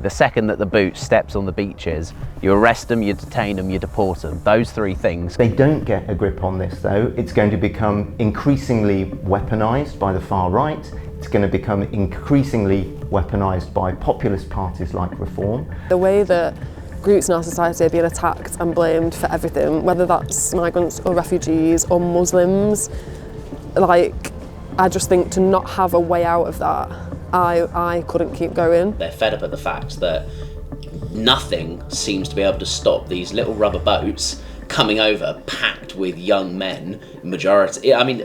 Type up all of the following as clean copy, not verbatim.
the second that the boot steps on the beaches, you arrest them, you detain them, you deport them. Those three things. They don't get a grip on this though. It's going to become increasingly weaponised by the far right. It's going to become increasingly weaponised by populist parties like Reform. The way that groups in our society are being attacked and blamed for everything, whether that's migrants or refugees or Muslims, I just think to not have a way out of that, I couldn't keep going. They're fed up at the fact that nothing seems to be able to stop these little rubber boats coming over packed with young men, majority. I mean,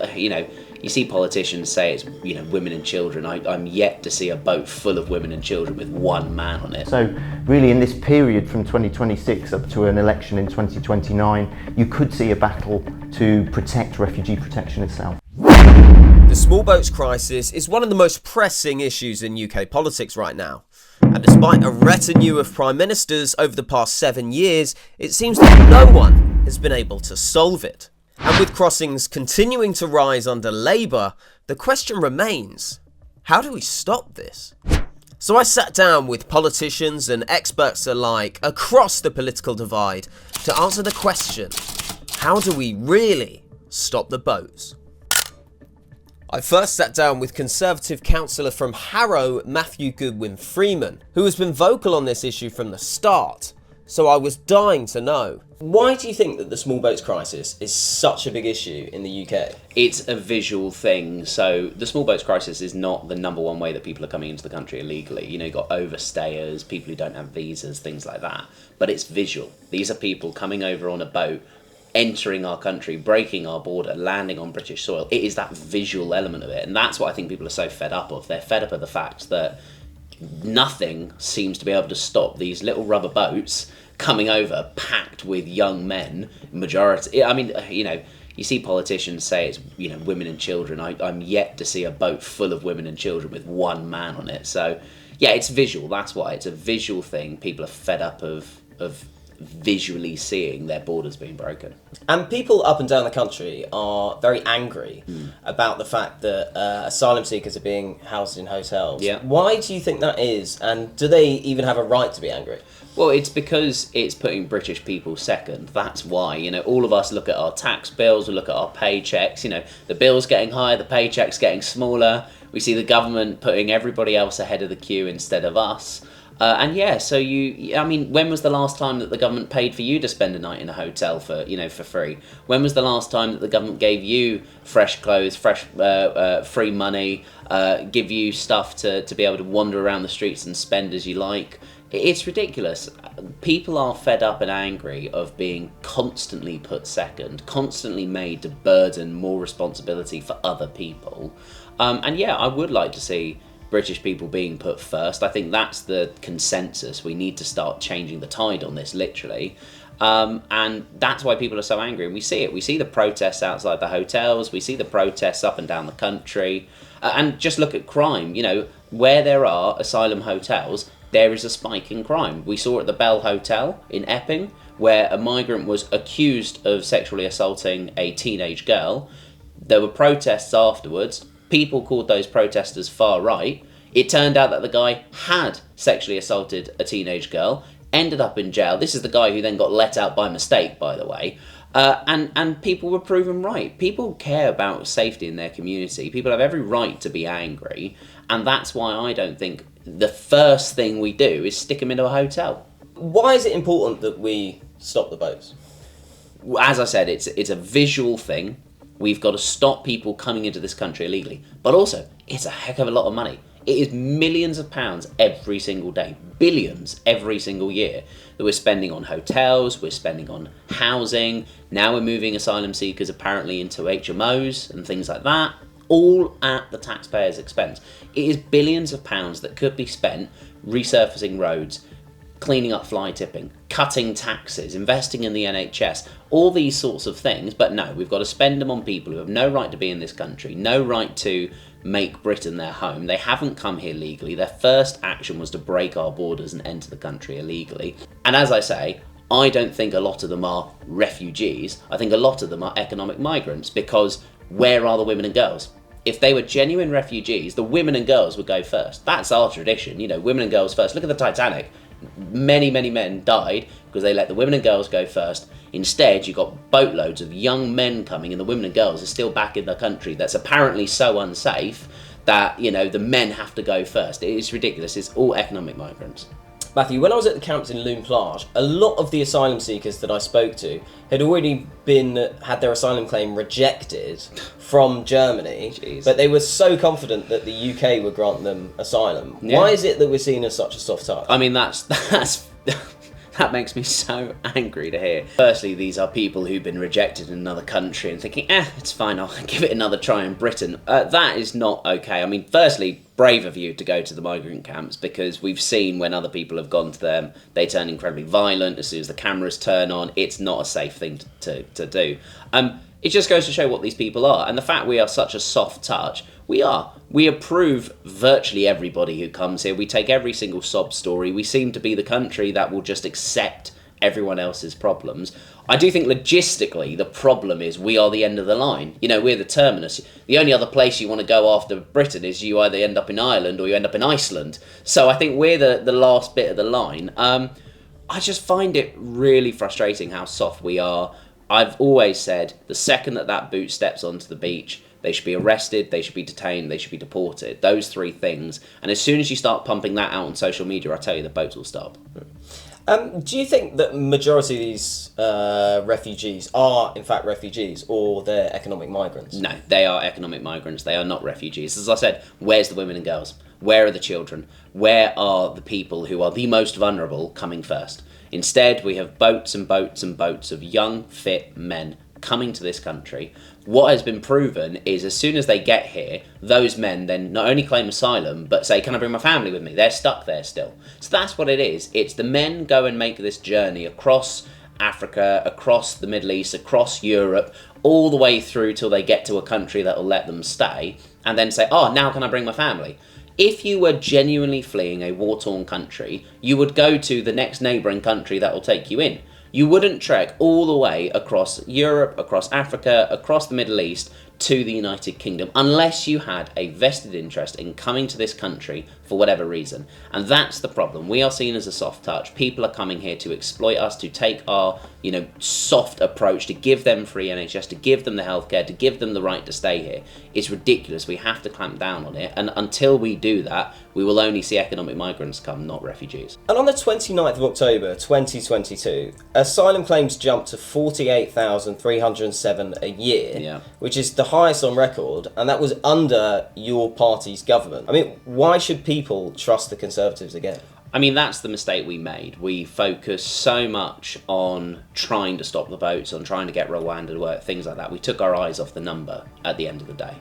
you see politicians say it's, women and children. I'm yet to see a boat full of women and children with one man on it. So really in this period from 2026 up to an election in 2029, you could see a battle to protect refugee protection itself. The small boats crisis is one of the most pressing issues in UK politics right now. And despite a retinue of prime ministers over the past 7 years, it seems that no one has been able to solve it. And with crossings continuing to rise under Labour, the question remains, how do we stop this? So I sat down with politicians and experts alike across the political divide to answer the question, how do we really stop the boats? I first sat down with Conservative councillor from Harrow, Matthew Goodwin Freeman, who has been vocal on this issue from the start. So I was dying to know, why do you think that the small boats crisis is such a big issue in the UK? It's a visual thing. So the small boats crisis is not the number one way that people are coming into the country illegally. You've got overstayers, people who don't have visas, things like that. But it's visual. These are people coming over on a boat, entering our country, breaking our border, landing on British soil. It is that visual element of it. And that's what I think people are so fed up of. They're fed up of the fact that nothing seems to be able to stop these little rubber boats coming over packed with young men, majority. I mean, you see politicians say it's, women and children. I'm yet to see a boat full of women and children with one man on it. So, yeah, it's visual. That's why. It's a visual thing. People are fed up of visually seeing their borders being broken. And people up and down the country are very angry about the fact that asylum seekers are being housed in hotels. Yeah. Why do you think that is? And do they even have a right to be angry? Well, it's because it's putting British people second. That's why, all of us look at our tax bills, we look at our paychecks, the bill's getting higher, the paycheck's getting smaller. We see the government putting everybody else ahead of the queue instead of us. When was the last time that the government paid for you to spend a night in a hotel for free? When was the last time that the government gave you fresh clothes, free money, give you stuff to be able to wander around the streets and spend as you like? It's ridiculous. People are fed up and angry of being constantly put second, constantly made to burden more responsibility for other people. I would like to see British people being put first. I think that's the consensus. We need to start changing the tide on this, literally. And that's why people are so angry. And we see it. We see the protests outside the hotels. We see the protests up and down the country. And just look at crime. Where there are asylum hotels, there is a spike in crime. We saw at the Bell Hotel in Epping, where a migrant was accused of sexually assaulting a teenage girl. There were protests afterwards. People called those protesters far right. It turned out that the guy had sexually assaulted a teenage girl, ended up in jail. This is the guy who then got let out by mistake, by the way. And people were proven right. People care about safety in their community. People have every right to be angry. And that's why I don't think the first thing we do is stick them into a hotel. Why is it important that we stop the boats? As I said, it's a visual thing. We've got to stop people coming into this country illegally. But also, it's a heck of a lot of money. It is millions of pounds every single day, billions every single year that we're spending on hotels, we're spending on housing. Now we're moving asylum seekers apparently into HMOs and things like that, all at the taxpayer's expense. It is billions of pounds that could be spent resurfacing roads, cleaning up fly tipping, cutting taxes, investing in the NHS, all these sorts of things. But no, we've got to spend them on people who have no right to be in this country, no right to make Britain their home. They haven't come here legally. Their first action was to break our borders and enter the country illegally. And as I say, I don't think a lot of them are refugees. I think a lot of them are economic migrants, because where are the women and girls? if they were genuine refugees, the women and girls would go first. That's our tradition, you know, women and girls first. Look at the Titanic. Many, many men died because they let the women and girls go first. Instead, you got boatloads of young men coming, and the women and girls are still back in the country that's apparently so unsafe that, you know, the men have to go first. It is ridiculous. It's all economic migrants. Matthew, when I was at the camps in Loon Plage, a lot of the asylum seekers that I spoke to had already had their asylum claim rejected from Germany. Jeez. But they were so confident that the UK would grant them asylum. Yeah. Why is it that we're seen as such a soft touch? I mean, that's that makes me so angry to hear. Firstly, these are people who've been rejected in another country and thinking, it's fine, I'll give it another try in Britain. That is not okay. I mean, firstly, brave of you to go to the migrant camps, because we've seen when other people have gone to them, they turn incredibly violent as soon as the cameras turn on. It's not a safe thing to do. It just goes to show what these people are. And the fact we are such a soft touch, we are. We approve virtually everybody who comes here. We take every single sob story. We seem to be the country that will just accept everyone else's problems. I do think logistically the problem is we are the end of the line. You know, we're the terminus. The only other place you want to go after Britain is you either end up in Ireland or you end up in Iceland. So I think we're the last bit of the line. I just find it really frustrating how soft we are. I've always said the second that boot steps onto the beach, they should be arrested, they should be detained, they should be deported. Those three things. And as soon as you start pumping that out on social media, I tell you, the boats will stop. Do you think that majority of these refugees are in fact refugees, or they're economic migrants? No, they are economic migrants. They are not refugees. As I said, where's the women and girls? Where are the children? Where are the people who are the most vulnerable coming first? Instead, we have boats and boats and boats of young, fit men coming to this country. What has been proven is as soon as they get here, those men then not only claim asylum, but say, can I bring my family with me? They're stuck there still. So that's what it is. It's the men go and make this journey across Africa, across the Middle East, across Europe, all the way through till they get to a country that will let them stay, and then say, now can I bring my family? If you were genuinely fleeing a war-torn country, you would go to the next neighbouring country that will take you in. You wouldn't trek all the way across Europe, across Africa, across the Middle East to the United Kingdom unless you had a vested interest in coming to this country for whatever reason. And that's the problem. We are seen as a soft touch. People are coming here to exploit us, to take our, soft approach, to give them free NHS, to give them the healthcare, to give them the right to stay here. It's ridiculous. We have to clamp down on it. And until we do that, we will only see economic migrants come, not refugees. And on the 29th of October 2022, asylum claims jumped to 48,307 a year, which is the highest on record, and that was under your party's government. I mean, why should people trust the Conservatives again? I mean, that's the mistake we made. We focused so much on trying to stop the boats, on trying to get Rwanda to work, things like that. We took our eyes off the number at the end of the day.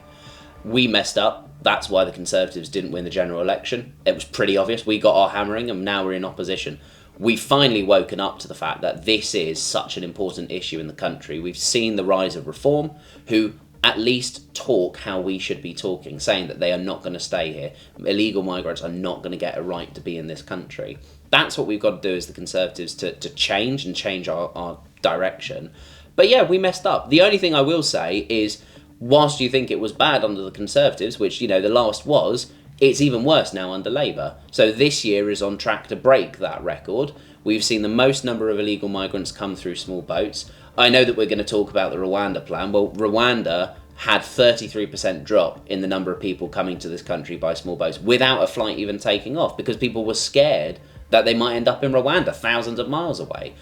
We messed up. That's why the Conservatives didn't win the general election. It was pretty obvious. We got our hammering and now we're in opposition. We've finally woken up to the fact that this is such an important issue in the country. We've seen the rise of Reform, who at least talk how we should be talking, saying that they are not going to stay here. Illegal migrants are not going to get a right to be in this country. That's what we've got to do as the Conservatives to change our direction. But yeah, we messed up. The only thing I will say is, whilst you think it was bad under the Conservatives, which, the last was, it's even worse now under Labour. So this year is on track to break that record. We've seen the most number of illegal migrants come through small boats. I know that we're going to talk about the Rwanda plan. Well, Rwanda had 33% drop in the number of people coming to this country by small boats without a flight even taking off, because people were scared that they might end up in Rwanda, thousands of miles away.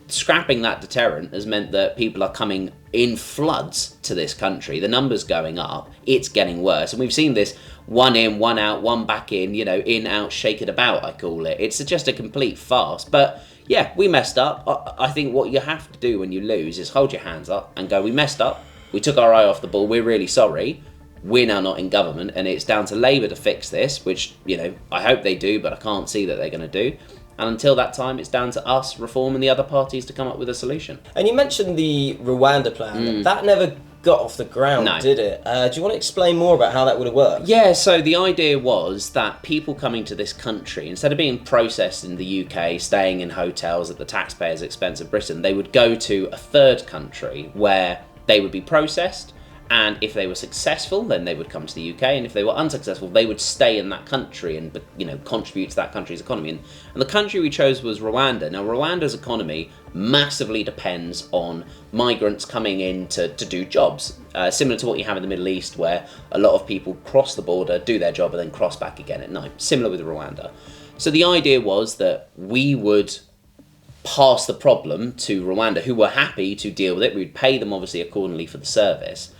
Scrapping that deterrent has meant that people are coming in floods to this country. The numbers going up. It's getting worse. And we've seen this one in, one out, one back in, in, out, shake it about, I call it. It's just a complete farce. But yeah, we messed up. I think what you have to do when you lose is hold your hands up and go, we messed up. We took our eye off the ball. We're really sorry. We're now not in government, and it's down to Labour to fix this, which, I hope they do, but I can't see that they're going to do. And until that time, it's down to us, Reform, and the other parties to come up with a solution. And you mentioned the Rwanda plan. That never got off the ground, did it? Do you want to explain more about how that would have worked? Yeah, so the idea was that people coming to this country, instead of being processed in the UK, staying in hotels at the taxpayers' expense of Britain, they would go to a third country where they would be processed, And if they were successful, then they would come to the UK, and if they were unsuccessful, they would stay in that country and, contribute to that country's economy. And the country we chose was Rwanda. Now, Rwanda's economy massively depends on migrants coming in to do jobs, similar to what you have in the Middle East, where a lot of people cross the border, do their job, and then cross back again at night. Similar with Rwanda. So the idea was that we would pass the problem to Rwanda, who were happy to deal with it. We'd pay them, obviously, accordingly for the service.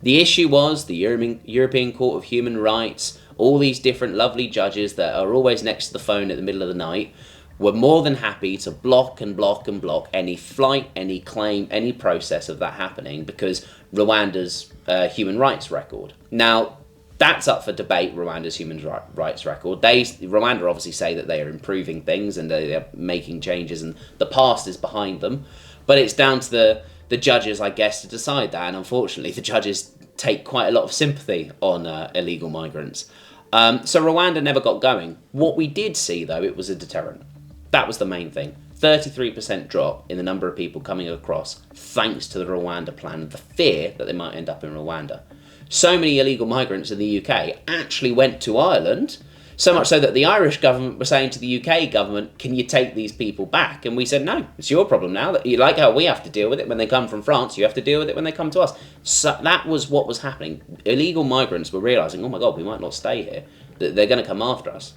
The issue was the European Court of Human Rights, all these different lovely judges that are always next to the phone at the middle of the night, were more than happy to block and block and block any flight, any claim, any process of that happening because Rwanda's human rights record. Now, that's up for debate, Rwanda's human rights record. Rwanda obviously say that they are improving things and they are making changes and the past is behind them, but it's down to the judges, I guess, to decide that, and unfortunately the judges take quite a lot of sympathy on illegal migrants. So Rwanda never got going. What we did see, though, it was a deterrent. That was the main thing. 33% drop in the number of people coming across thanks to the Rwanda plan, the fear that they might end up in Rwanda. So many illegal migrants in the UK actually went to Ireland, so much so that the Irish government were saying to the UK government, can you take these people back? And we said, no, it's your problem now. That you like how we have to deal with it when they come from France, you have to deal with it when they come to us. So that was what was happening. Illegal migrants were realising, oh my God, we might not stay here. They're going to come after us.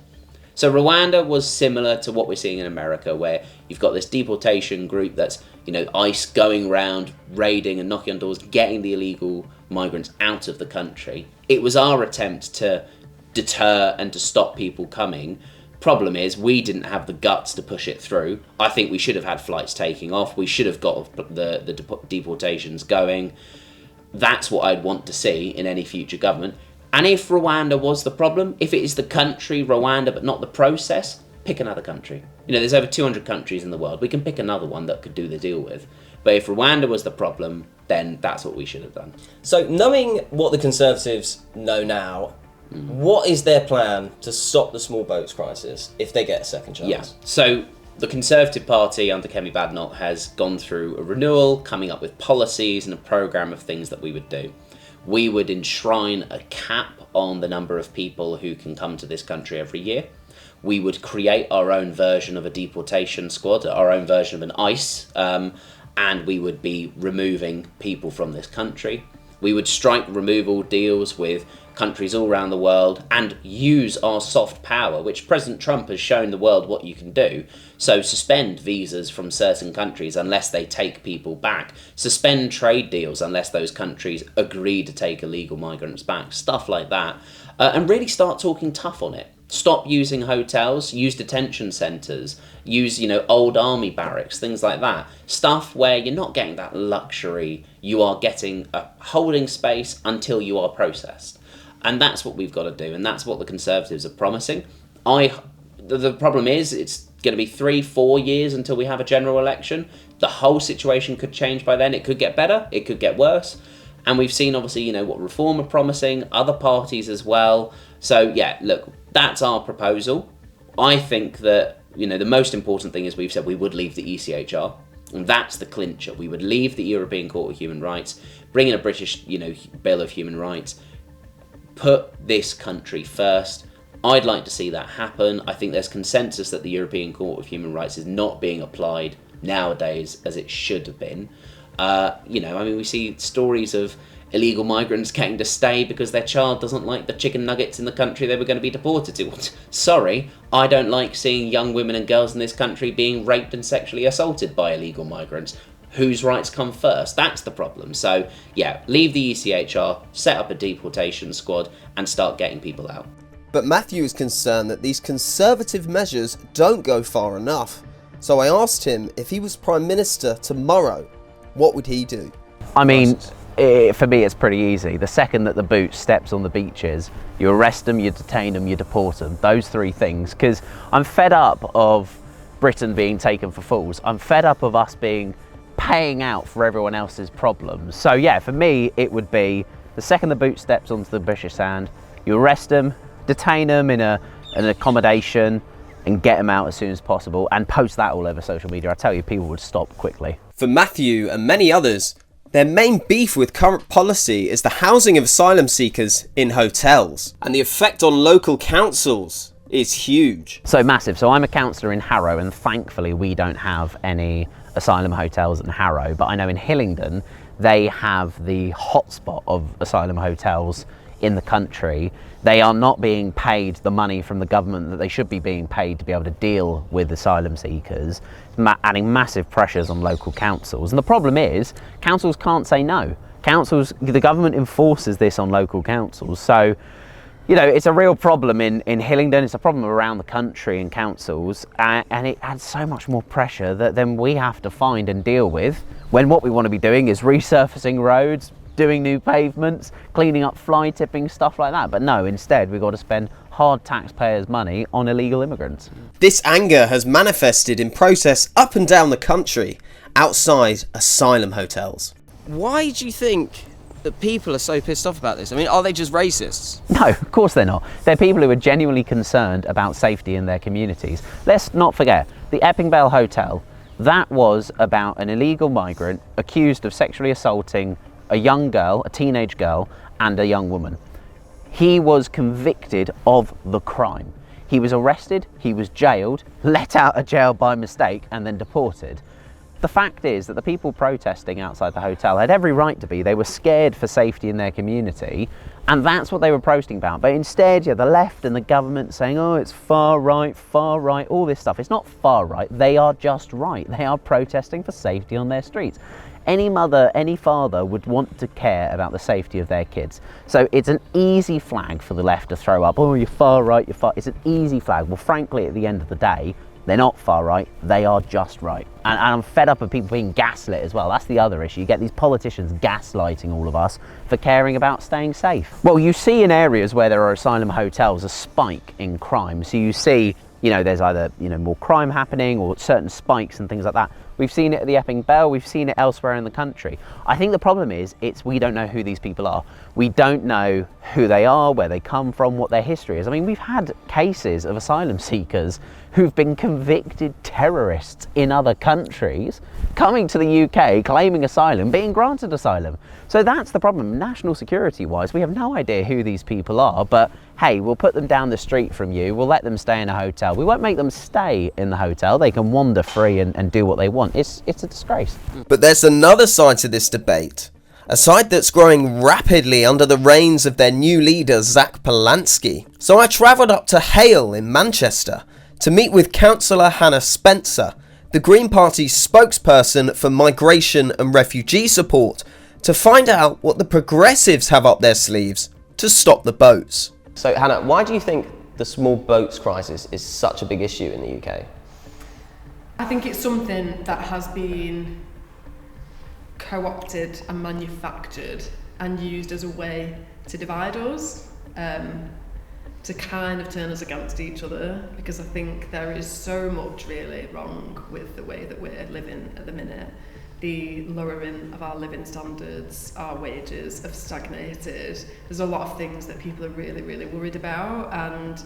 So Rwanda was similar to what we're seeing in America, where you've got this deportation group that's, ICE going around, raiding and knocking on doors, getting the illegal migrants out of the country. It was our attempt to deter and to stop people coming. Problem is, we didn't have the guts to push it through. I think we should have had flights taking off. We should have got the deportations going. That's what I'd want to see in any future government. And if Rwanda was the problem, if it is the country, Rwanda, but not the process, pick another country. There's over 200 countries in the world. We can pick another one that could do the deal with. But if Rwanda was the problem, then that's what we should have done. So knowing what the Conservatives know now, what is their plan to stop the small boats crisis if they get a second chance? Yeah, so the Conservative Party under Kemi Badenoch has gone through a renewal, coming up with policies and a programme of things that we would do. We would enshrine a cap on the number of people who can come to this country every year. We would create our own version of a deportation squad, our own version of an ICE, and we would be removing people from this country. We would strike removal deals with countries all around the world and use our soft power, which President Trump has shown the world what you can do. So suspend visas from certain countries unless they take people back. Suspend trade deals unless those countries agree to take illegal migrants back. Stuff like that. And really start talking tough on it. Stop using hotels, use detention centres, use, old army barracks, things like that. Stuff where you're not getting that luxury, you are getting a holding space until you are processed. And that's what we've got to do, and that's what the Conservatives are promising. The problem is, it's going to be 3-4 years until we have a general election. The whole situation could change by then. It could get better, it could get worse. And we've seen, obviously, what Reform are promising, other parties as well. So, yeah, look, that's our proposal. I think that, the most important thing is we've said we would leave the ECHR. And that's the clincher. We would leave the European Court of Human Rights, bring in a British, Bill of Human Rights, put this country first. I'd like to see that happen. I think there's consensus that the European Court of Human Rights is not being applied nowadays as it should have been. We see stories of illegal migrants getting to stay because their child doesn't like the chicken nuggets in the country they were going to be deported to. Sorry, I don't like seeing young women and girls in this country being raped and sexually assaulted by illegal migrants. Whose rights come first? That's the problem. So, yeah, leave the ECHR, set up a deportation squad, and start getting people out. But Matthew is concerned that these Conservative measures don't go far enough. So I asked him if he was Prime Minister tomorrow, what would he do? For me, it's pretty easy. The second that the boot steps on the beaches, you arrest them, you detain them, you deport them. Those three things. Because I'm fed up of Britain being taken for fools. I'm fed up of us paying out for everyone else's problems. So yeah, for me, it would be the second the boot steps onto the British sand, you arrest them, detain them in an accommodation, and get them out as soon as possible, and post that all over social media. I tell you, people would stop quickly. For Matthew and many others, Their main beef with current policy is the housing of asylum seekers in hotels, and the effect on local councils is huge. So massive. So I'm a councillor in Harrow, and thankfully we don't have any asylum hotels in Harrow, but I know in Hillingdon they have the hotspot of asylum hotels in the country. They are not being paid the money from the government that they should be being paid to be able to deal with asylum seekers, adding massive pressures on local councils. And the problem is, councils can't say no. The government enforces this on local councils. So, you know, it's a real problem in Hillingdon, it's a problem around the country in councils, and it adds so much more pressure that then we have to find and deal with, when what we want to be doing is resurfacing roads, doing new pavements, cleaning up fly tipping, stuff like that. But no, instead we've got to spend hard taxpayers' money on illegal immigrants. This anger has manifested in protests up and down the country outside asylum hotels. Why do you think that people are so pissed off about this? I mean, are they just racists? No, of course they're not. They're people who are genuinely concerned about safety in their communities. Let's not forget, the Epping Vale Hotel, that was about an illegal migrant accused of sexually assaulting a young girl, a teenage girl, and a young woman. He was convicted of the crime. He was arrested, he was jailed, let out of jail by mistake, and then deported. The fact is that the people protesting outside the hotel had every right to be. They were scared for safety in their community, and that's what they were protesting about. But instead, the left and the government saying, oh, it's far right, all this stuff. It's not far right, they are just right. They are protesting for safety on their streets. Any mother, any father would want to care about the safety of their kids. So it's an easy flag for the left to throw up, oh, you're far right, it's an easy flag. Well, frankly, at the end of the day, they're not far right, they are just right. And I'm fed up of people being gaslit as well. That's the other issue. You get these politicians gaslighting all of us for caring about staying safe. Well, you see in areas where there are asylum hotels a spike in crime. So you see, there's either, more crime happening or certain spikes and things like that. We've seen it at the Epping Vale, we've seen it elsewhere in the country. I think the problem is, we don't know who these people are. We don't know who they are, where they come from, what their history is. I mean, we've had cases of asylum seekers who've been convicted terrorists in other countries, coming to the UK, claiming asylum, being granted asylum. So that's the problem. National security wise, we have no idea who these people are, but hey, we'll put them down the street from you, we'll let them stay in a hotel. We won't make them stay in the hotel, they can wander free and do what they want. It's a disgrace. But there's another side to this debate, a side that's growing rapidly under the reins of their new leader, Zach Polanski. So I travelled up to Hale in Manchester to meet with Councillor Hannah Spencer, the Green Party's spokesperson for migration and refugee support, to find out what the progressives have up their sleeves to stop the boats. So Hannah, why do you think the small boats crisis is such a big issue in the UK? I think it's something that has been co-opted and manufactured and used as a way to divide us, to kind of turn us against each other, because I think there is so much really wrong with the way that we're living at the minute. The lowering of our living standards, our wages have stagnated. There's a lot of things that people are really, really worried about, and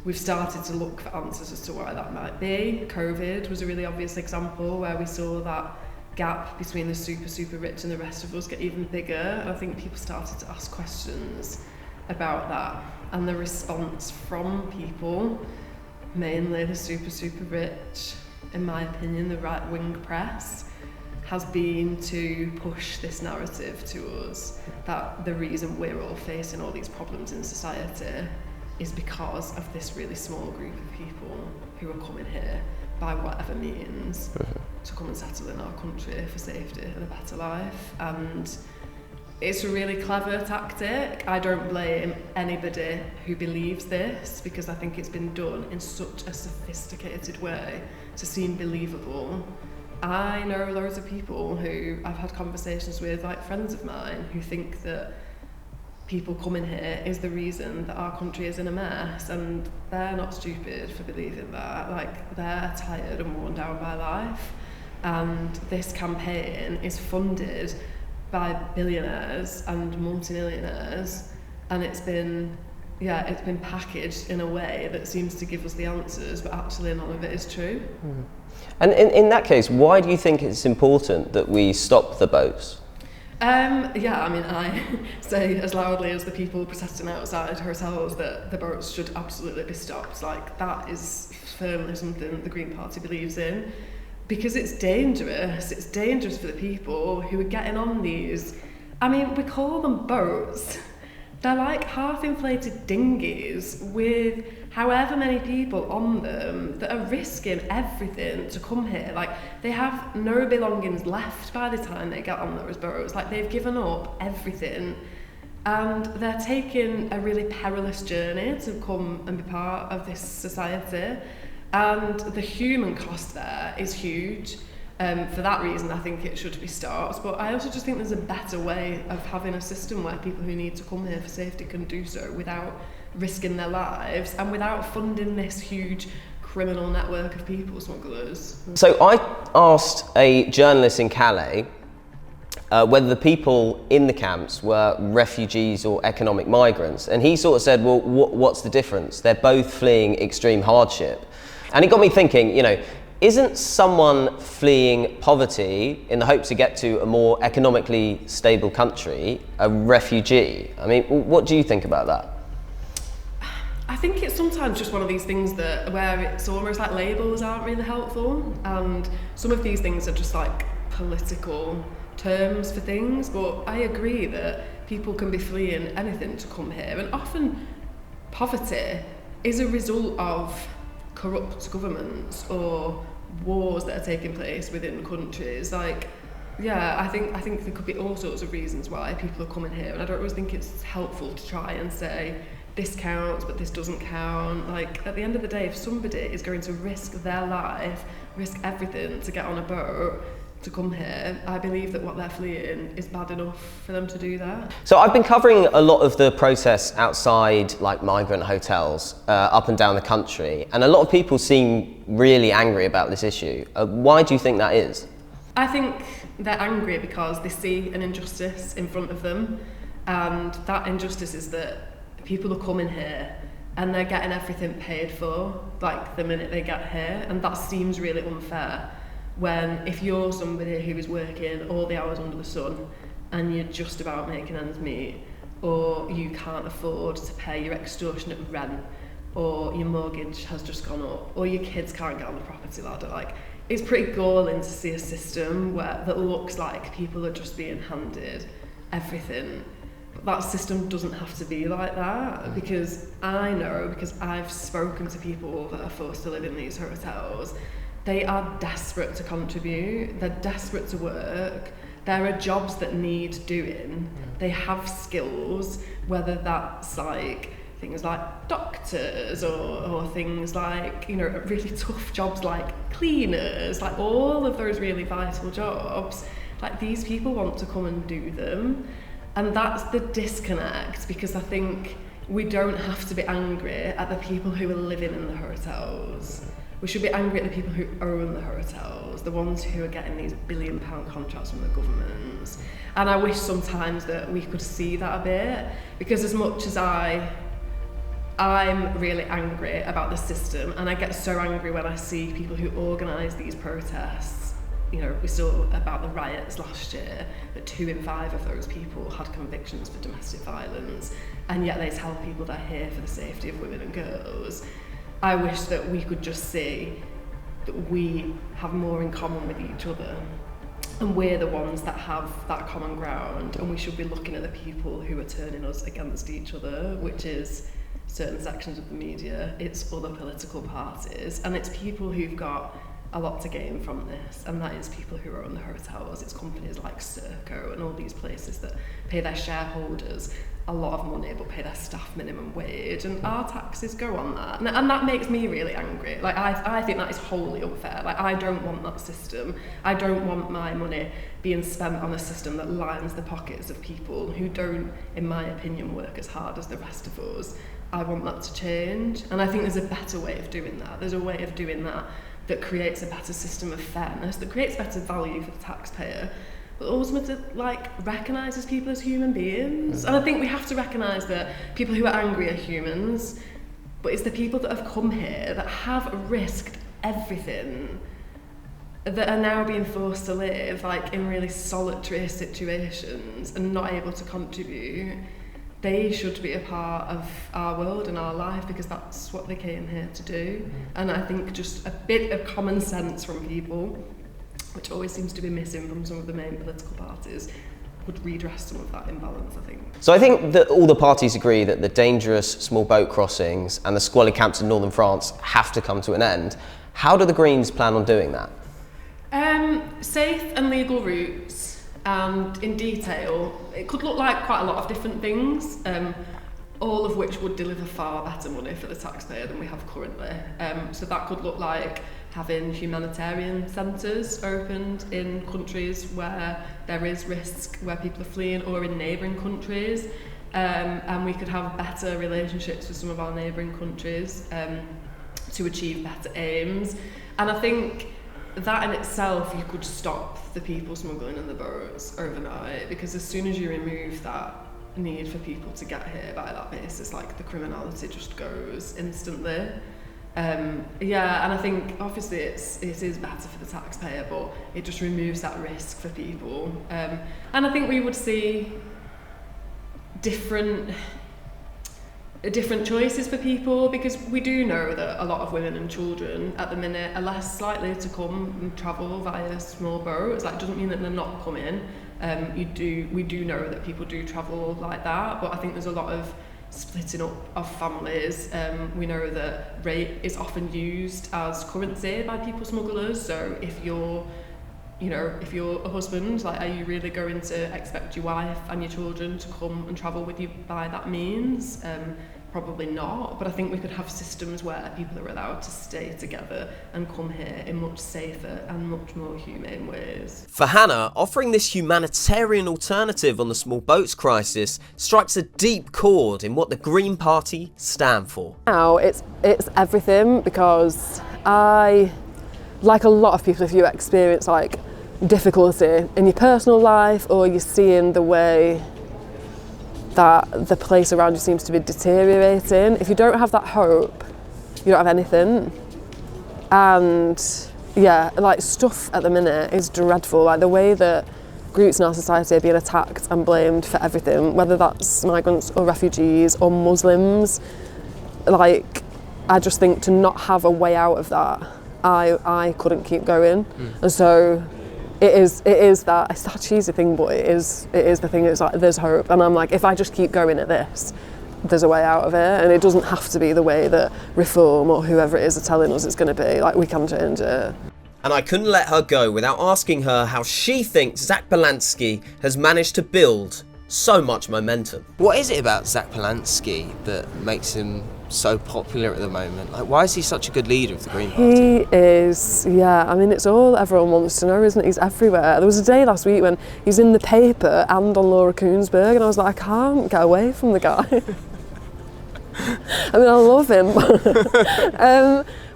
we've started to look for answers as to why that might be. COVID was a really obvious example where we saw that gap between the super rich and the rest of us get even bigger, and I think people started to ask questions about that, and the response from people, mainly the super rich, in my opinion the right-wing press, has been to push this narrative to us that the reason we're all facing all these problems in society is because of this really small group of people who are coming here by whatever means to come and settle in our country for safety and a better life. And it's a really clever tactic. I don't blame anybody who believes this, because I think it's been done in such a sophisticated way to seem believable. I know loads of people who I've had conversations with, like friends of mine, who think that people coming here is the reason that our country is in a mess, and they're not stupid for believing that. Like, they're tired and worn down by life, and this campaign is funded by billionaires and multimillionaires, and it's been packaged in a way that seems to give us the answers, but actually none of it is true. And in that case, why do you think it's important that we stop the boats? Yeah, I mean, I say as loudly as the people protesting outside hotels that the boats should absolutely be stopped. Like, that is firmly something the Green Party believes in, because it's dangerous. It's dangerous for the people who are getting on these. I mean, we call them boats. They're like half-inflated dinghies with however many people on them that are risking everything to come here. Like, they have no belongings left by the time they get on those boats. Like, they've given up everything, and they're taking a really perilous journey to come and be part of this society. And the human cost there is huge. For that reason, I think it should be stopped. But I also just think there's a better way of having a system where people who need to come here for safety can do so without risking their lives and without funding this huge criminal network of people smugglers. So I asked a journalist in Calais whether the people in the camps were refugees or economic migrants, and he sort of said, well, what's the difference? They're both fleeing extreme hardship. And it got me thinking, isn't someone fleeing poverty in the hope to get to a more economically stable country a refugee? I mean, what do you think about that? I think it's sometimes just one of these things where it's almost like labels aren't really helpful, and some of these things are just like political terms for things. But I agree that people can be fleeing anything to come here, and often poverty is a result of corrupt governments or wars that are taking place within countries. Like, yeah, I think there could be all sorts of reasons why people are coming here, and I don't always think it's helpful to try and say this counts but this doesn't count. Like, at the end of the day, if somebody is going to risk their life, risk everything to get on a boat to come here, I believe that what they're fleeing is bad enough for them to do that. So I've been covering a lot of the protests outside like migrant hotels up and down the country, and a lot of people seem really angry about this issue. Why do you think that is? I think they're angry because they see an injustice in front of them, and that injustice is that people are coming here and they're getting everything paid for like the minute they get here, and that seems really unfair. When if you're somebody who is working all the hours under the sun and you're just about making ends meet, or you can't afford to pay your extortionate rent, or your mortgage has just gone up, or your kids can't get on the property ladder, like, it's pretty galling to see a system that looks like people are just being handed everything. But that system doesn't have to be like that, because I've spoken to people that are forced to live in these hotels. They are desperate to contribute, they're desperate to work, there are jobs that need doing, they have skills, whether that's like things like doctors or things like, really tough jobs like cleaners, like all of those really vital jobs. Like, these people want to come and do them, and that's the disconnect, because I think we don't have to be angry at the people who are living in the hotels. We should be angry at the people who own the hotels, the ones who are getting these £1 billion contracts from the governments. And I wish sometimes that we could see that a bit, because as much as I'm really angry about the system, and I get so angry when I see people who organise these protests. We saw about the riots last year that 2 in 5 of those people had convictions for domestic violence, and yet they tell people they're here for the safety of women and girls. I wish that we could just see that we have more in common with each other, and we're the ones that have that common ground, and we should be looking at the people who are turning us against each other, which is certain sections of the media, it's other political parties, and it's people who've got a lot to gain from this, and that is people who own the hotels. It's companies like Serco and all these places that pay their shareholders a lot of money but pay their staff minimum wage, and our taxes go on that, and that makes me really angry. Like, I think that is wholly unfair. Like, I don't want that system. I don't want my money being spent on a system that lines the pockets of people who don't, in my opinion, work as hard as the rest of us. I want that to change, and I think there's a better way of doing that. There's a way of doing that that creates a better system of fairness, that creates better value for the taxpayer, but ultimately, recognises people as human beings. And I think we have to recognise that people who are angry are humans, but it's the people that have come here that have risked everything that are now being forced to live like in really solitary situations and not able to contribute, they should be a part of our world and our life, because that's what they came here to do. And I think just a bit of common sense from people, which always seems to be missing from some of the main political parties, would redress some of that imbalance, I think. So I think that all the parties agree that the dangerous small boat crossings and the squalid camps in northern France have to come to an end. How do the Greens plan on doing that? Safe and legal routes, and in detail, it could look like quite a lot of different things, all of which would deliver far better money for the taxpayer than we have currently. So that could look like having humanitarian centres opened in countries where there is risk, where people are fleeing, or in neighbouring countries. And we could have better relationships with some of our neighbouring countries to achieve better aims. And I think that in itself, you could stop the people smuggling in the boats overnight, because as soon as you remove that need for people to get here by that basis, like the criminality just goes instantly. Yeah, and I think obviously it is better for the taxpayer, but it just removes that risk for people. And I think we would see different choices for people, because we do know that a lot of women and children at the minute are less likely to come and travel via small boats. That doesn't mean that they're not coming. We do know that people do travel like that, but I think there's a lot of splitting up of families. We know that rape is often used as currency by people smugglers. So if you're a husband, like, are you really going to expect your wife and your children to come and travel with you by that means? Probably not, but I think we could have systems where people are allowed to stay together and come here in much safer and much more humane ways. For Hannah, offering this humanitarian alternative on the small boats crisis strikes a deep chord in what the Green Party stand for. Now it's everything, because I, like a lot of people, if you experience like difficulty in your personal life, or you're seeing the way that the place around you seems to be deteriorating, if you don't have that hope, you don't have anything. And yeah, like, stuff at the minute is dreadful, like the way that groups in our society are being attacked and blamed for everything, whether that's migrants or refugees or Muslims. Like, I just think to not have a way out of that, I couldn't keep going. And so it is that, it's that cheesy thing, but it is the thing. It's like, there's hope, and I'm like, if I just keep going at this, there's a way out of it, and it doesn't have to be the way that Reform or whoever it is are telling us it's going to be. Like, we can change it. And I couldn't let her go without asking her how she thinks Zach Polanski has managed to build so much momentum. What is it about Zach Polanski that makes him so popular at the moment? Like, why is he such a good leader of the Green Party? He is, yeah, I mean, it's all everyone wants to know, isn't it? He's everywhere. There was a day last week when he's in the paper and on Laura Koonsberg, and I was like, I can't get away from the guy. I mean, I love him.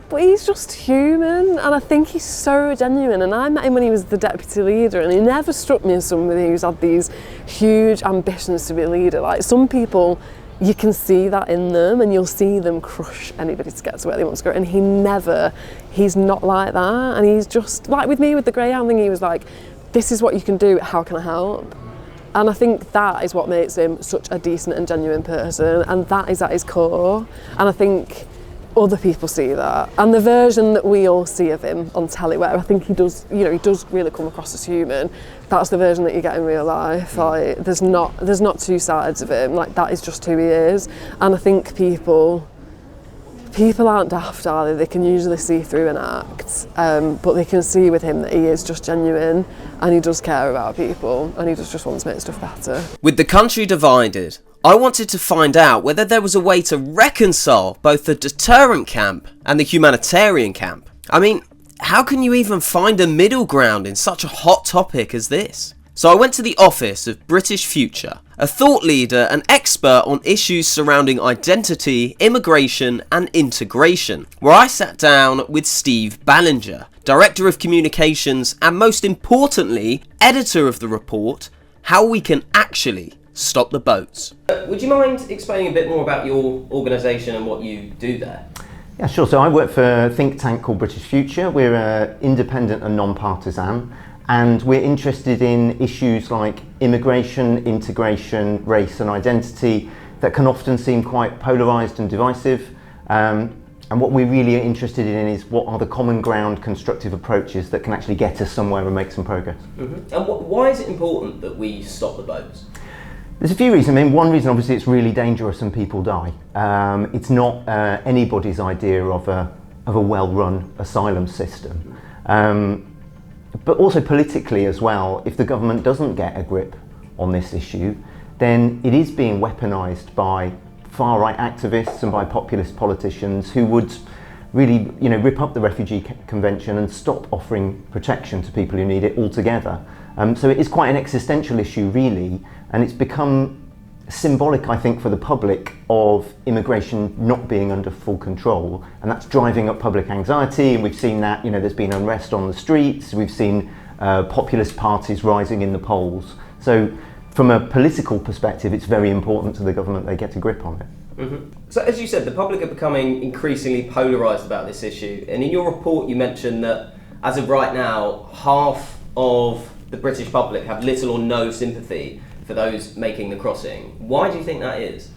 But he's just human, and I think he's so genuine. And I met him when he was the deputy leader, and he never struck me as somebody who's had these huge ambitions to be a leader. Like, some people, you can see that in them, and you'll see them crush anybody to get to where they want to go. And he's not like that. And he's just, like with me with the Greyhound thing, he was like, this is what you can do, how can I help? And I think that is what makes him such a decent and genuine person, and that is at his core. And I think other people see that, and the version that we all see of him on telly, where I think he does really come across as human, that's the version that you get in real life. Like, there's not two sides of him. Like, that is just who he is. And I think people aren't daft, are they? They can usually see through an act, but they can see with him that he is just genuine, and he does care about people, and he just wants to make stuff better. With the country divided, I wanted to find out whether there was a way to reconcile both the deterrent camp and the humanitarian camp. I mean, how can you even find a middle ground in such a hot topic as this? So I went to the office of British Future, a thought leader and expert on issues surrounding identity, immigration and integration, where I sat down with Steve Ballinger, Director of Communications and, most importantly, editor of the report, How We Can Actually Stop the Boats. Would you mind explaining a bit more about your organisation and what you do there? Yeah, sure. So I work for a think tank called British Future. We're independent and non-partisan, and we're interested in issues like immigration, integration, race and identity that can often seem quite polarised and divisive. And what we're really interested in is what are the common ground constructive approaches that can actually get us somewhere and make some progress. Mm-hmm. And why is it important that we stop the boats? There's a few reasons. I mean, one reason obviously it's really dangerous and people die. It's not anybody's idea of a well-run asylum system. But also politically as well, if the government doesn't get a grip on this issue, then it is being weaponised by far-right activists and by populist politicians who would really, rip up the Refugee Convention and stop offering protection to people who need it altogether. So it is quite an existential issue, really, and it's become symbolic, I think, for the public of immigration not being under full control, and that's driving up public anxiety. And we've seen that, there's been unrest on the streets. We've seen populist parties rising in the polls. So, from a political perspective, it's very important to the government they get a grip on it. Mm-hmm. So as you said, the public are becoming increasingly polarised about this issue. And in your report, you mentioned that as of right now, half of the British public have little or no sympathy for those making the crossing. Why do you think that is?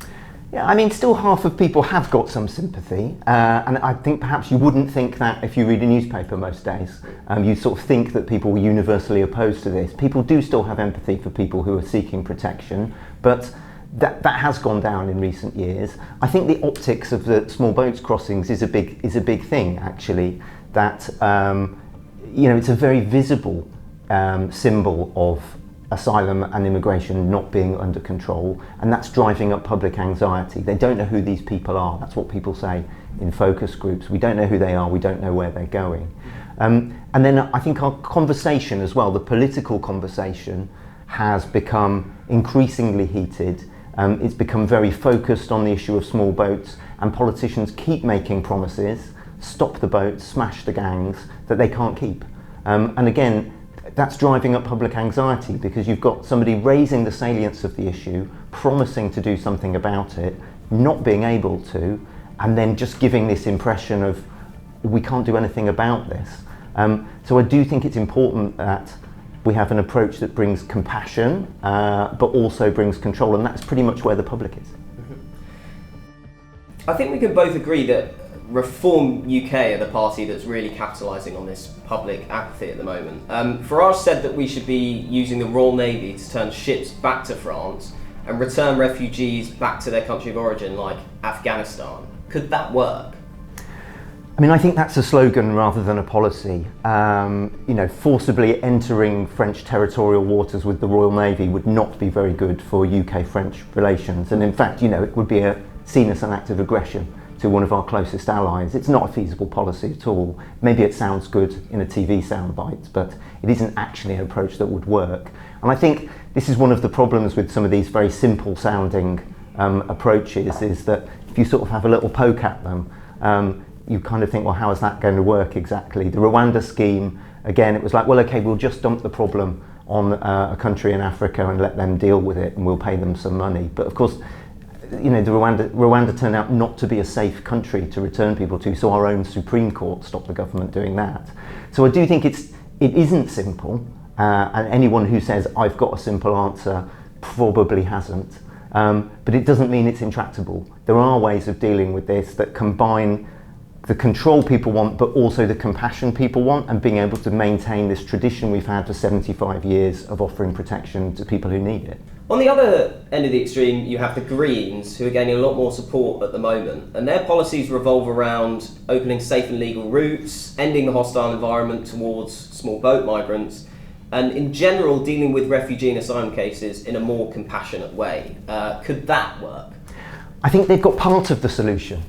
Yeah, I mean, still half of people have got some sympathy, and I think perhaps you wouldn't think that if you read a newspaper most days. You sort of think that people were universally opposed to this. People do still have empathy for people who are seeking protection, but that has gone down in recent years. I think the optics of the small boats crossings is a big thing, actually. That it's a very visible symbol of asylum and immigration not being under control, and that's driving up public anxiety. They don't know who these people are. That's what people say in focus groups. We don't know who they are, we don't know where they're going. And then I think our conversation as well, the political conversation, has become increasingly heated. It's become very focused on the issue of small boats, and politicians keep making promises, stop the boats, smash the gangs, that they can't keep. And again, that's driving up public anxiety, because you've got somebody raising the salience of the issue, promising to do something about it, not being able to, and then just giving this impression of we can't do anything about this. So I do think it's important that we have an approach that brings compassion, but also brings control, and that's pretty much where the public is. I think we can both agree that Reform UK are the party that's really capitalising on this public apathy at the moment. Farage said that we should be using the Royal Navy to turn ships back to France and return refugees back to their country of origin, like Afghanistan. Could that work? I mean, I think that's a slogan rather than a policy. Forcibly entering French territorial waters with the Royal Navy would not be very good for UK-French relations. And in fact, it would be seen as an act of aggression to one of our closest allies. It's not a feasible policy at all. Maybe it sounds good in a TV soundbite, but it isn't actually an approach that would work. And I think this is one of the problems with some of these very simple sounding approaches, is that if you sort of have a little poke at them, you kind of think, well, how is that going to work exactly? The Rwanda scheme, again, it was like, well, okay, we'll just dump the problem on a country in Africa and let them deal with it, and we'll pay them some money. But of course, the Rwanda turned out not to be a safe country to return people to, so our own Supreme Court stopped the government doing that. So I do think it isn't simple, and anyone who says, I've got a simple answer, probably hasn't. But it doesn't mean it's intractable. There are ways of dealing with this that combine the control people want, but also the compassion people want, and being able to maintain this tradition we've had for 75 years of offering protection to people who need it. On the other end of the extreme, you have the Greens, who are gaining a lot more support at the moment, and their policies revolve around opening safe and legal routes, ending the hostile environment towards small boat migrants, and in general dealing with refugee and asylum cases in a more compassionate way. Could that work? I think they've got part of the solution.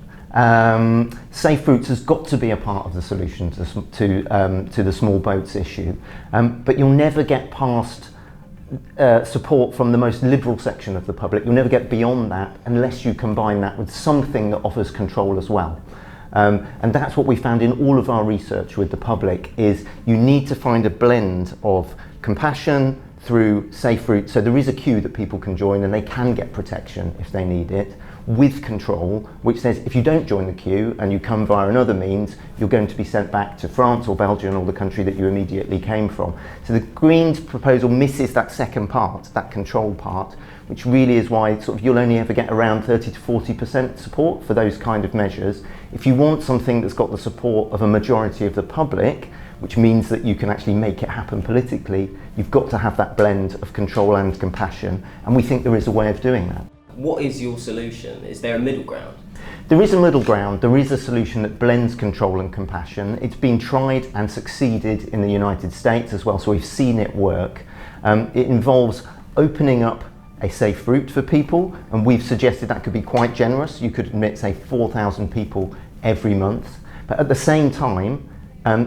Safe routes has got to be a part of the solution to the small boats issue, but you'll never get past support from the most liberal section of the public. You'll never get beyond that unless you combine that with something that offers control as well. And that's what we found in all of our research with the public, is you need to find a blend of compassion through safe routes. So there is a queue that people can join and they can get protection if they need it, with control, which says if you don't join the queue and you come via another means, you're going to be sent back to France or Belgium or the country that you immediately came from. So the Greens proposal misses that second part, that control part, which really is why sort of you'll only ever get around 30 to 40% support for those kind of measures. If you want something that's got the support of a majority of the public, which means that you can actually make it happen politically, you've got to have that blend of control and compassion, and we think there is a way of doing that. What is your solution? Is there a middle ground? There is a middle ground. There is a solution that blends control and compassion. It's been tried and succeeded in the United States as well, so we've seen it work. It involves opening up a safe route for people, and we've suggested that could be quite generous. You could admit, say, 4,000 people every month, but at the same time,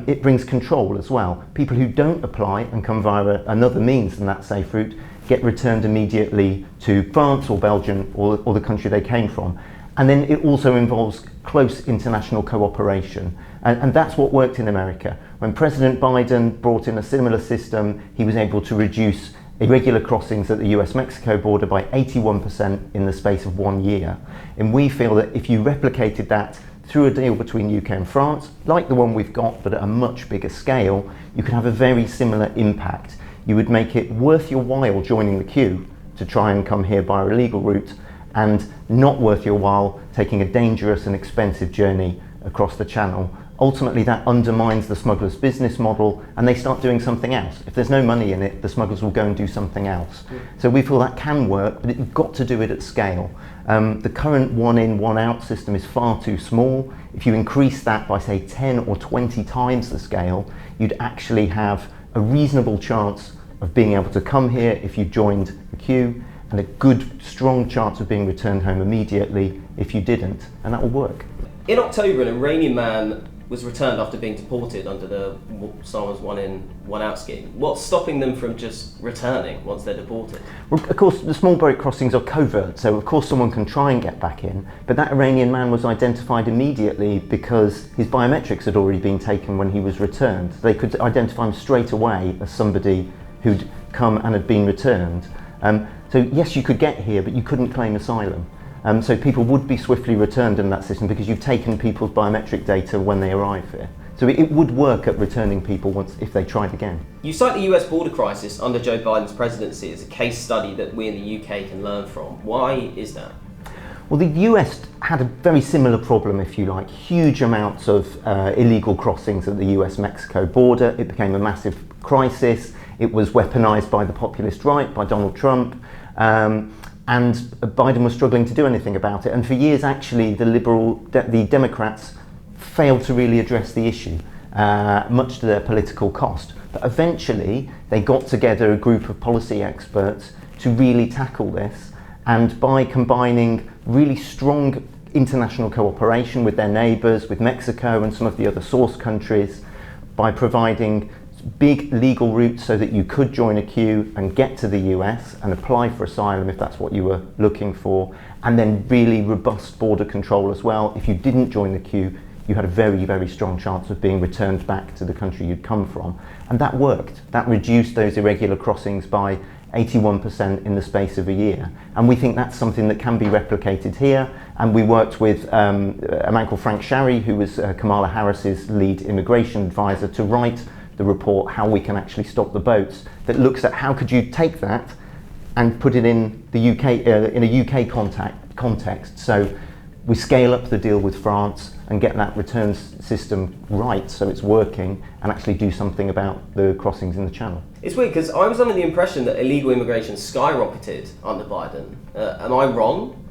it brings control as well. People who don't apply and come via another means than that safe route get returned immediately to France or Belgium or the country they came from. And then it also involves close international cooperation. And that's what worked in America. When President Biden brought in a similar system, he was able to reduce irregular crossings at the US-Mexico border by 81% in the space of 1 year. And we feel that if you replicated that through a deal between UK and France, like the one we've got, but at a much bigger scale, you could have a very similar impact. You would make it worth your while joining the queue to try and come here by a legal route, and not worth your while taking a dangerous and expensive journey across the channel. Ultimately, that undermines the smugglers' business model, and they start doing something else. If there's no money in it, the smugglers will go and do something else. So we feel that can work, but you've got to do it at scale. The current one in, one out system is far too small. If you increase that by, say, 10 or 20 times the scale, you'd actually have a reasonable chance of being able to come here if you joined the queue, and a good, strong chance of being returned home immediately if you didn't, and that will work. In October, an Iranian man was returned after being deported under the Salman's one in, one out scheme. What's stopping them from just returning once they're deported? Well, of course, the small boat crossings are covert, so of course someone can try and get back in, but that Iranian man was identified immediately because his biometrics had already been taken when he was returned. They could identify him straight away as somebody who'd come and had been returned. So yes, you could get here, but you couldn't claim asylum. So people would be swiftly returned in that system because you've taken people's biometric data when they arrive here. So it would work at returning people once if they tried again. You cite the US border crisis under Joe Biden's presidency as a case study that we in the UK can learn from. Why is that? Well, the US had a very similar problem, if you like. Huge amounts of illegal crossings at the US-Mexico border. It became a massive crisis. It was weaponized by the populist right, by Donald Trump. And Biden was struggling to do anything about it. And for years, actually, the Democrats failed to really address the issue, much to their political cost. But eventually, they got together a group of policy experts to really tackle this. And by combining really strong international cooperation with their neighbours, with Mexico and some of the other source countries, by providing big legal routes so that you could join a queue and get to the US and apply for asylum if that's what you were looking for, and then really robust border control as well. If you didn't join the queue, you had a very, very strong chance of being returned back to the country you'd come from. And that worked. That reduced those irregular crossings by 81% in the space of a year. And we think that's something that can be replicated here. And we worked with a man called Frank Shary, who was Kamala Harris's lead immigration advisor, to write the report, How We Can Actually Stop the Boats, that looks at how could you take that and put it in the UK, in a UK context. So we scale up the deal with France and get that returns system right so it's working, and actually do something about the crossings in the channel. It's weird because I was under the impression that illegal immigration skyrocketed under Biden. Am I wrong?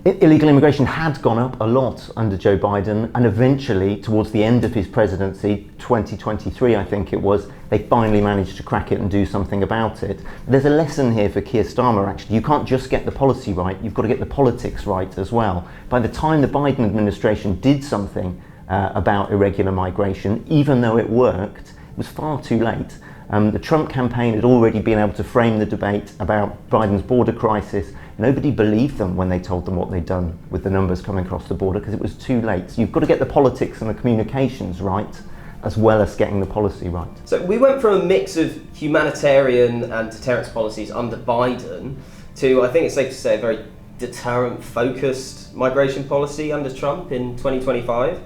Illegal immigration had gone up a lot under Joe Biden, and eventually, towards the end of his presidency, 2023 I think it was, they finally managed to crack it and do something about it. There's a lesson here for Keir Starmer actually. You can't just get the policy right, you've got to get the politics right as well. By the time the Biden administration did something about irregular migration, even though it worked, it was far too late. The Trump campaign had already been able to frame the debate about Biden's border crisis. Nobody believed them when they told them what they'd done with the numbers coming across the border, because it was too late. So you've got to get the politics and the communications right, as well as getting the policy right. So we went from a mix of humanitarian and deterrence policies under Biden to, I think it's safe to say, a very deterrent-focused migration policy under Trump in 2025.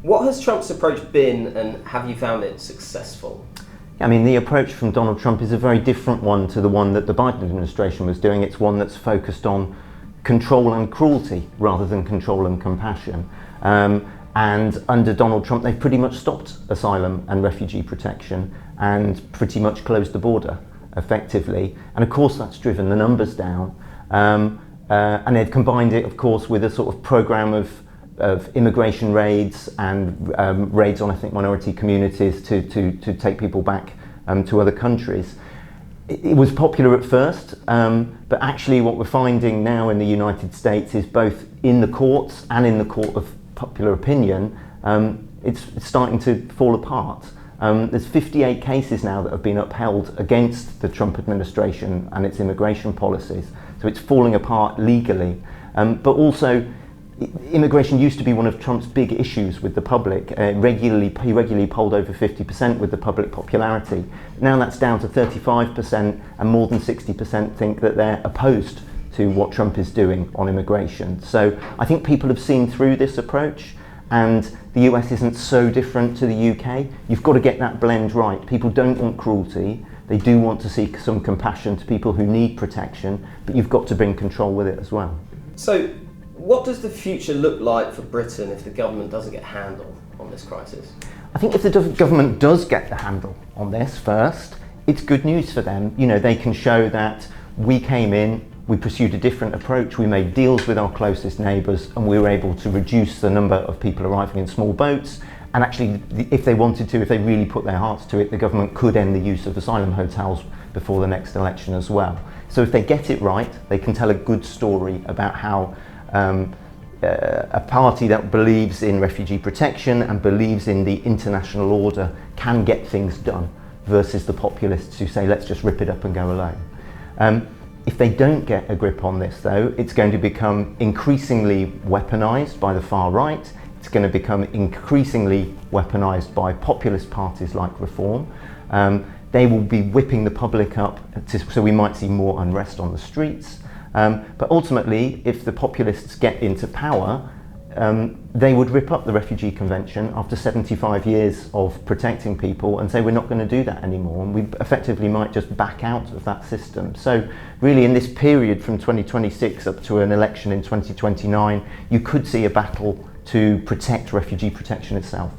What has Trump's approach been, and have you found it successful? I mean, the approach from Donald Trump is a very different one to the one that the Biden administration was doing. It's one that's focused on control and cruelty rather than control and compassion. And under Donald Trump, they've pretty much stopped asylum and refugee protection and pretty much closed the border effectively. And of course, that's driven the numbers down. And they've combined it, of course, with a sort of program of immigration raids and raids on ethnic minority communities to take people back to other countries. It was popular at first, but actually what we're finding now in the United States is both in the courts and in the court of popular opinion, it's starting to fall apart. There's 58 cases now that have been upheld against the Trump administration and its immigration policies. So it's falling apart legally. But also, immigration used to be one of Trump's big issues with the public. He regularly polled over 50% with the public popularity. Now that's down to 35%, and more than 60% think that they're opposed to what Trump is doing on immigration. So I think people have seen through this approach, and the US isn't so different to the UK. You've got to get that blend right. People don't want cruelty. They do want to see some compassion to people who need protection, but you've got to bring control with it as well. So, what does the future look like for Britain if the government doesn't get a handle on this crisis? I think if the government does get the handle on this first, it's good news for them. You know, they can show that we came in, we pursued a different approach, we made deals with our closest neighbours, and we were able to reduce the number of people arriving in small boats. And actually, if they wanted to, if they really put their hearts to it, the government could end the use of asylum hotels before the next election as well. So if they get it right, they can tell a good story about how a party that believes in refugee protection and believes in the international order can get things done, versus the populists who say, let's just rip it up and go alone. If they don't get a grip on this, though, it's going to become increasingly weaponized by the far right. It's going to become increasingly weaponized by populist parties like Reform. They will be whipping the public up, so we might see more unrest on the streets. But ultimately, if the populists get into power, they would rip up the Refugee Convention after 75 years of protecting people and say we're not going to do that anymore, and we effectively might just back out of that system. So really, in this period from 2026 up to an election in 2029, you could see a battle to protect refugee protection itself.